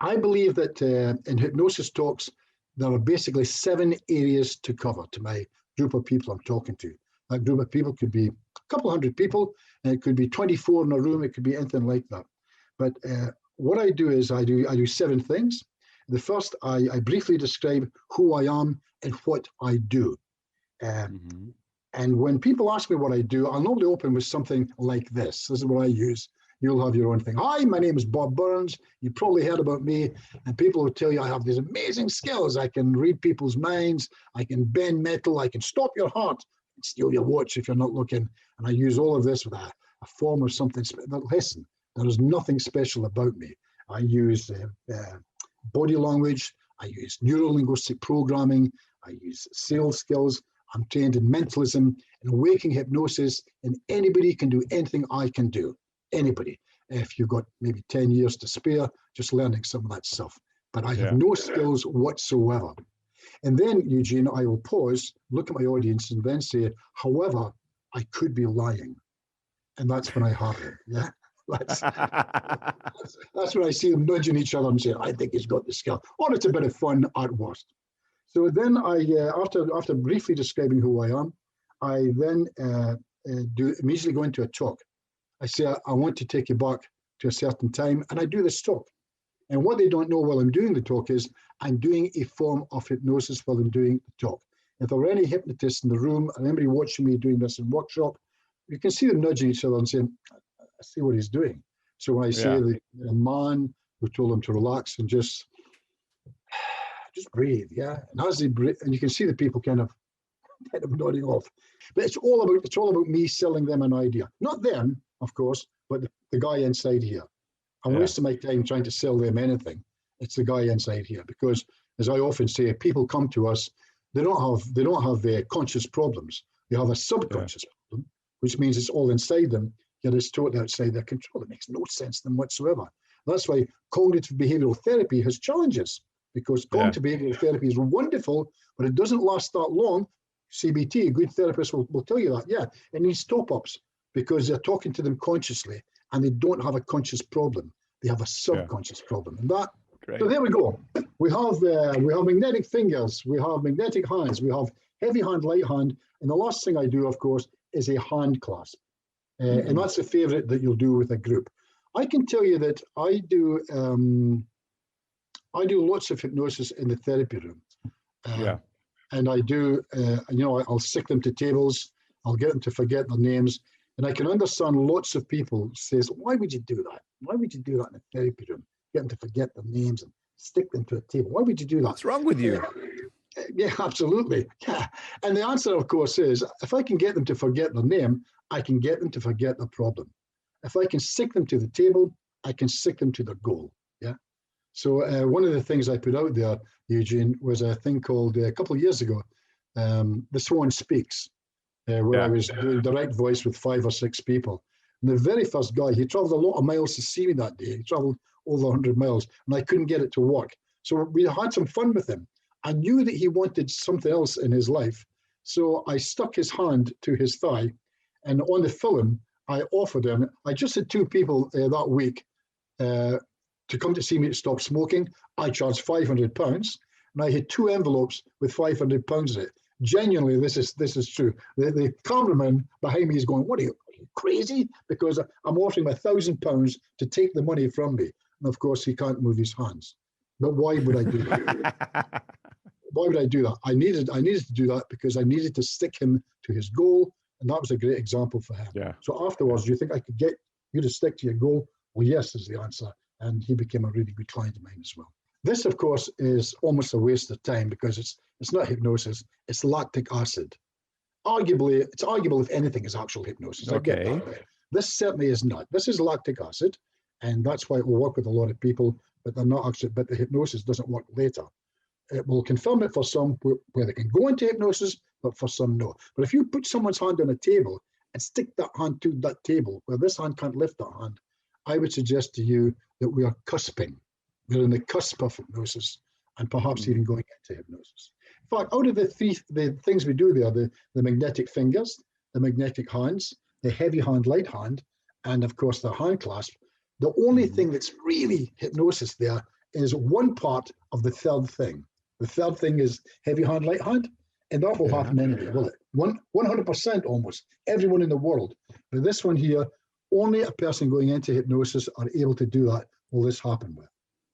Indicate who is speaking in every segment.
Speaker 1: I believe that in hypnosis talks, there are basically 7 areas to cover to my group of people I'm talking to. That group of people could be a couple hundred people, and it could be 24 in a room. It could be anything like that. But what I do is I do 7 things. The first, I briefly describe who I am and what I do. And when people ask me what I do, I'll normally open with something like this. This is what I use. You'll have your own thing. Hi, my name is Bob Burns. You probably heard about me. And people will tell you I have these amazing skills. I can read people's minds. I can bend metal. I can stop your heart and steal your watch if you're not looking. And I use all of this with a form of something. But listen, there is nothing special about me. I use body language. I use neuro-linguistic programming. I use sales skills. I'm trained in mentalism and waking hypnosis. And anybody can do anything I can do. Anybody, if you've got maybe 10 years to spare, just learning some of that stuff. But I have no skills whatsoever. And then, Eugene, I will pause, look at my audience, and then say, however, I could be lying. And that's when I have it. Yeah, that's when I see them nudging each other and say, I think he's got the skill. Or it's a bit of fun at worst. So then I, after briefly describing who I am, I then immediately go into a talk. I say, I want to take you back to a certain time, and I do this talk. And what they don't know while I'm doing the talk is I'm doing a form of hypnosis while I'm doing the talk. If there were any hypnotists in the room, and anybody watching me doing this in workshop, you can see them nudging each other and saying, I see what he's doing. So when I say the man who told him to relax and just breathe, and as they breathe, and you can see the people kind of nodding off. But it's all about me selling them an idea, not them, of course, but the guy inside here. I'm wasting my time trying to sell them anything. It's the guy inside here, because as I often say, people come to us, they don't have conscious problems. They have a subconscious problem, which means it's all inside them, yet it's totally outside their control. It makes no sense to them whatsoever. That's why cognitive behavioral therapy has challenges, because cognitive behavioral therapy is wonderful, but it doesn't last that long. CBT, a good therapist will tell you that. It needs top-ups, because they're talking to them consciously, and they don't have a conscious problem. They have a subconscious problem. And that, so there we go. We have magnetic fingers, we have magnetic hands, we have heavy hand, light hand, and the last thing I do, of course, is a hand clasp. And that's a favorite that you'll do with a group. I can tell you that I do lots of hypnosis in the therapy room. And I do, I'll stick them to tables, I'll get them to forget their names. And I can understand lots of people says, why would you do that? Why would you do that in a therapy room? Get them to forget their names and stick them to a table. Why would you do that?
Speaker 2: What's wrong with you?
Speaker 1: Yeah, absolutely. Yeah. And the answer, of course, is if I can get them to forget their name, I can get them to forget their problem. If I can stick them to the table, I can stick them to their goal. Yeah. So one of the things I put out there, Eugene, was a thing called a couple of years ago, the Swan Speaks. Where I was doing direct voice with 5 or 6 people. And the very first guy, he traveled a lot of miles to see me that day. He traveled over 100 miles, and I couldn't get it to work. So we had some fun with him. I knew that he wanted something else in his life. So I stuck his hand to his thigh, and on the film, I offered him, I just had 2 people that week to come to see me to stop smoking. I charged £500, and I had 2 envelopes with £500 in it. Genuinely, this is true. The cameraman behind me is going, what are you crazy? Because I'm offering him £1,000 to take the money from me. And of course, he can't move his hands. But why would I do that? Why would I do that? I needed to do that because I needed to stick him to his goal. And that was a great example for him. Yeah. So afterwards, do you think I could get you to stick to your goal? Well, yes, is the answer. And he became a really good client of mine as well. This, of course, is almost a waste of time because it's not hypnosis, it's lactic acid. It's arguable if anything is actual hypnosis. Okay. This certainly is not. This is lactic acid, and that's why it will work with a lot of people, but they're not actually, but the hypnosis doesn't work later. It will confirm it for some where they can go into hypnosis, but for some no. But if you put someone's hand on a table and stick that hand to that table where this hand can't lift that hand, I would suggest to you that we are cusping. We're in the cusp of hypnosis and perhaps even going into hypnosis. In fact, out of the things we do there, the magnetic fingers, the magnetic hands, the heavy hand, light hand, and of course the hand clasp, the only thing that's really hypnosis there is one part of the third thing. The third thing is heavy hand, light hand, and that will happen anyway, will it? 100% almost, everyone in the world. But this one here, only a person going into hypnosis are able to do that, will this happen with.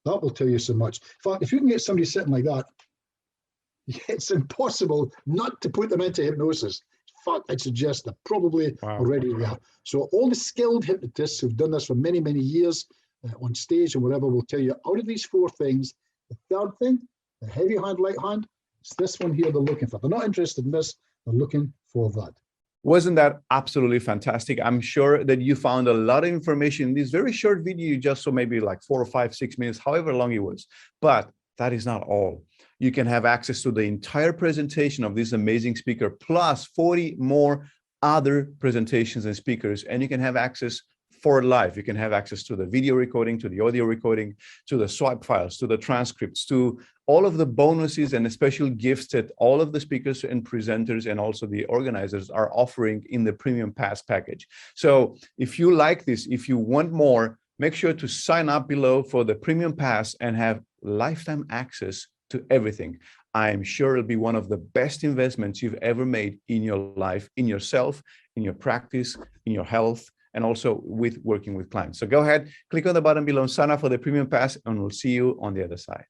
Speaker 1: That will tell you so much. In fact, if you can get somebody sitting like that, it's impossible not to put them into hypnosis. In fact, I'd suggest they're probably already there. So all the skilled hypnotists who've done this for many, many years on stage and whatever will tell you, out of these four things, the third thing, the heavy hand, light hand, it's this one here they're looking for. They're not interested in this, they're looking for that.
Speaker 2: Wasn't that absolutely fantastic? I'm sure that you found a lot of information in this very short video you just saw, maybe like 4 or 5, 6 minutes, however long it was. But that is not all. You can have access to the entire presentation of this amazing speaker, plus 40 more other presentations and speakers, and you can have access for life. You can have access to the video recording, to the audio recording, to the swipe files, to the transcripts, to all of the bonuses and the special gifts that all of the speakers and presenters and also the organizers are offering in the Premium Pass package. So if you like this, if you want more, make sure to sign up below for the Premium Pass and have lifetime access to everything. I'm sure it'll be one of the best investments you've ever made in your life, in yourself, in your practice, in your health, and also with working with clients. So go ahead, click on the button below, sign up for the Premium Pass, and we'll see you on the other side.